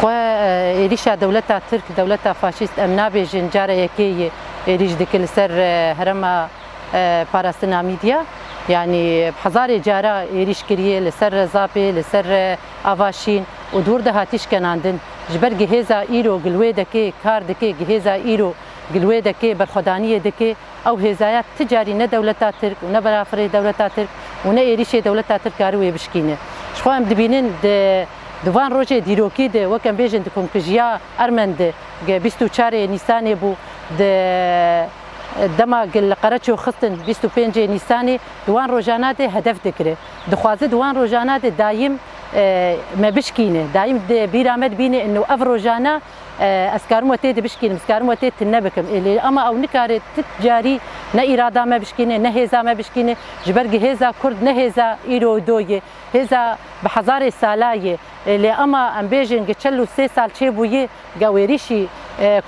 خو ایریشا دولتا ترک دولتا فاشیست ام نابیجن جاره یکی ایریش دکل سر هرما پاراستنامیدیا يعني بحزار جارة إيريش كريه لسر زابي لسر أفاشين ودور ده هاتيش كان عندن جبر جهازا إيرو قلوي دكي كار دكي جهازا إيرو قلوي دكي برخدانية دكي أو هزايات تجاري نا دولتا ترك ونا برافري دولتا ترك ونا إيريشي دولتا ترك عروي بشكينه شخوان دبينين دوان روجه ديروكي ده وكان بيجن دكم كجيا أرمند 24 نيسان بو ده دما قل قرچو خستن 25 نیسانی دوان روزانات هدف دکره دخوازه دوان روزانات دایم ما بشكينه دايم بيرامد بيني انه اف روجانا اسكارم وتيد بشكين اسكارم وتيد تنبكم اللي اما او نكار تجاري نا اراده ما بشكينه نهزا ما بشكينه جبرغ هزا كرد نهزا ايرو دويه هزا بحزار سالايه اللي اما ام بيجن قتلو 3 سال تشيبويه قاويريشي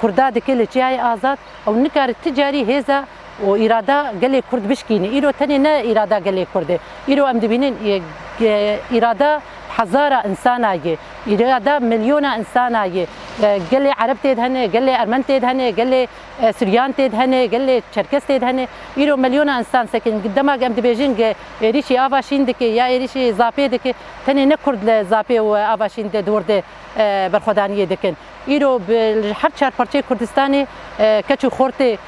كرداد كل جاي ازاد او نكار تجاري هزا واراده قال كرد بشكينه ايرو ثاني نا اراده قال كرد ايرو ام دبينين اراده حزارة إنسانية إراده مليون إنسانية قال لي عرب تدهنه قال لي أرمن تدهنه قال لي سوريان تدهنه قال لي تشركس تدهنه إيرو مليون إنسان ساكن قدامك أم تبيجين إيريشي آفاشين دك يا إيريشي زابي دك تاني نكرد لزابي وآفاشين دور ده برخدانية دكن إيرو بالحر شهر برشة كردستاني كشو خورتي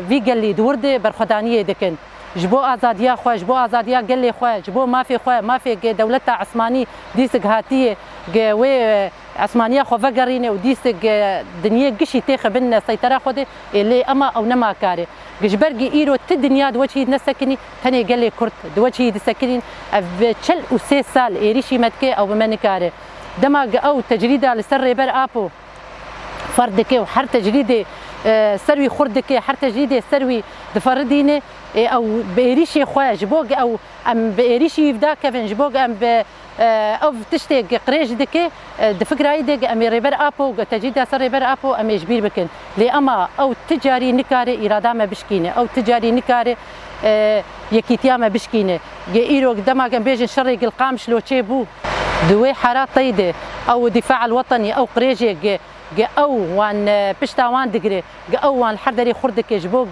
في قال لي دور ده برخدانية دكن جبو آزاديا خواه جبو آزاديا قلي خواه جبو ما في دولتا عثماني ديسك هاتيه وي عثمانية خو فقرينه وديسك دنيا قشي تيخ بنا سيطرة خوده اللي اما او نما كاري جبرقي ايرو تدنيا دوجهي نسكني ثاني قلي كرت دوجهي دسكنين بشل و3 سال ايريشي متكي او بمنكاري دماغ او تجريده لسر بر ابو فردك وحر تجريده سروي خردك حر تجريده سروي دفردينه او بإيريشي خواه جبوغ او ام بإيريشي يفدا كفن جبوغ ام ب او تشتي قريج دكي دفكر هيدك ام ريبر ابو تجريده سر ريبر ابو ام يجبير بكن لي اما او تجاري نكاري اراده ما بشكينه او تجاري نكاري يكيتيا ما بشكينه ايرو قدامك ام بيجن شرق القامش لو تشيبو دوي حارات طيده او دفاع الوطني او قريجي او وان بشتاوان دقري او وان حردري خردك جبوق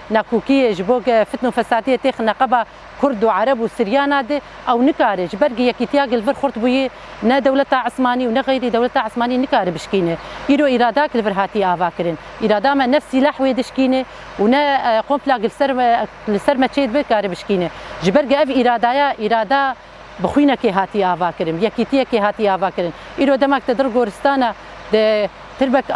ناكوكيه جبوق فتنو فساتيه تيخ نقبه كرد وعرب وسريان دي او نكاري جبرقي يكيتياق الفر خرط بوي نا دولتا عثماني ونا غيري دولتا عثماني نكاري بشكينه يرو اراداك الفرهاتي افاكرين ارادا ما نفسي لحوي دشكينه ونا قومبلاق السر ما تشيد بكاري بشكينه جبرقي اف ارادا بخوينا كي هاتي افاكرين يكيتيا كي هاتي افاكرين يرو دمك تدر غورستانا تربك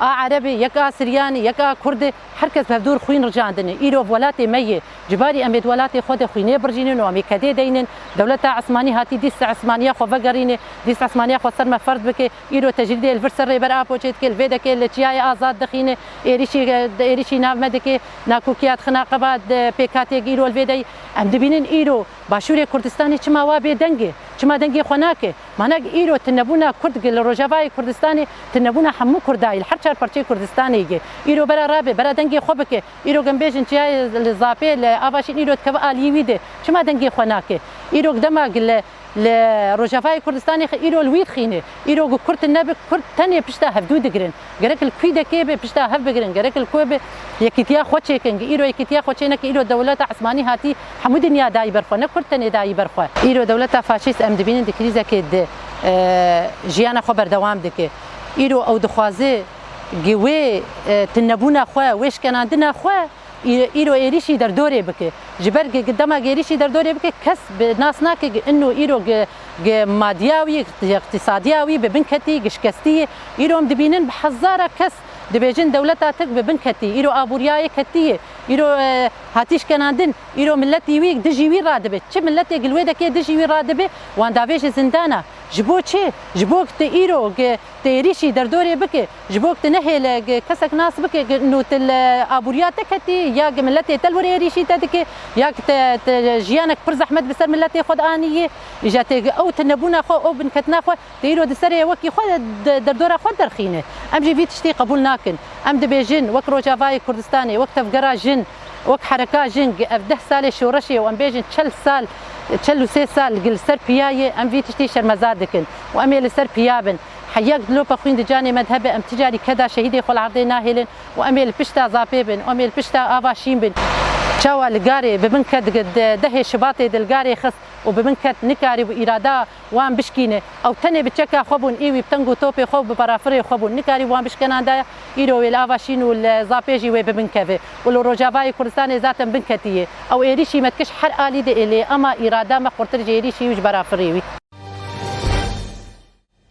عربي يكا سرياني يكا كردي حركز بهدور خوين رجع عندنا ايرو ولاتي ميه جباري امد ولاتي خود خوينه برجينين وامي كدي دينن دولتا عثماني هاتي ديس عثمانيه خو فقرينه ديس عثمانيه خو سر ما فرد بك ايرو تجريدي الفرسر بر ابو تشيت كل فيدك اللي ازاد دخينه ايريشي ناف مدك ناكوكيات خناقبات بيكاتي ايرو الفيدي ام دبينن ايرو باشوري كردستاني چما وابي دنگي چما دنگي خناكه مانك ايرو تنبونا كرد الرجافاي كردستاني تنبونا حمو كرداي الحرشار برشي كردستاني ايرو برا رابي برا دنگي خوبك ايرو جنبيجن تشاي الزابي لافاشين ايرو تكبا اليويده چما دنگي خناكه ايرو قدما لرجافاي كردستاني ايرو الويد خينه ايرو كرت النبي كرت ثانيه بشتا هفدو دغرين غرك الكويده كيبه بشتا هف بغرين غرك الكوبه يكيتيا خوتشيكن ايرو يكيتيا خوتشينك ايرو دولتا عثماني هاتي حمود الدنيا داي برخو نكرت ثانيه داي برخو ايرو دولتا فاشيست ام دبين دكريزه كد جيانا خبر دوام دك ايرو او دخوازه جوي تنبونا خو ويش كان عندنا خو ايرو ايريشي در دوره بك جبرق قدامها ايريشي در دوره بك كسب ناس ناك انه ايرو مادياوي اقتصادياوي ببنكتي قشكستي ايرو مدبينن بحزاره كس دبيجن دولتها تك ببنكتي ايرو ابورياي كتيه ايرو هاتيش كان عندن ايرو ملتي ويك دجي وي رادبه تش ملتي قلويده كي دجي وي رادبه وان دافيش زندانه جبو تشي جبوك تيرو تيريشي در دوره بك جبوك تنهي كسك ناس بك انه تل ابوريات كتي يا ملتي تلوري ريشي تدك يا جيانك برز احمد بسر ملتي خد انيه اجت او تنبونا خو او بنكتنا خو تيرو دسري وكي خو در دوره خو درخينه ام جي في تشتي قبول ناكن ام دبيجن وك روجافاي كردستاني وقت فقراجن وك حركه جن 10 سال شورشي وام بيجن 3 سال تشلو 3 سال قل سر بياي ام في تشتي شرمزادكن وامي لسر بيابن حياك دلو بخوين دجاني مذهب ام تجاري كذا شهيدي خل عرضي ناهلن واميل بشتا زابي بن واميل بشتا افاشين بن شاوا القاري ببنكت قد دهي شباطي دلقاري خص وببنكت نكاري وإرادة وان بشكينه أو تاني بتشكا خبون إيوي بتنجو توبي خب برافري خبون نكاري وان بشكنا دا إيرو الأفاشين والزابيجي وببنكفه والروجافاي كردستان ذاتا بنكتيه أو إيريشي متكش حر آلي دي إلي أما إرادة ما قرترجي إيريشي وش برافريوي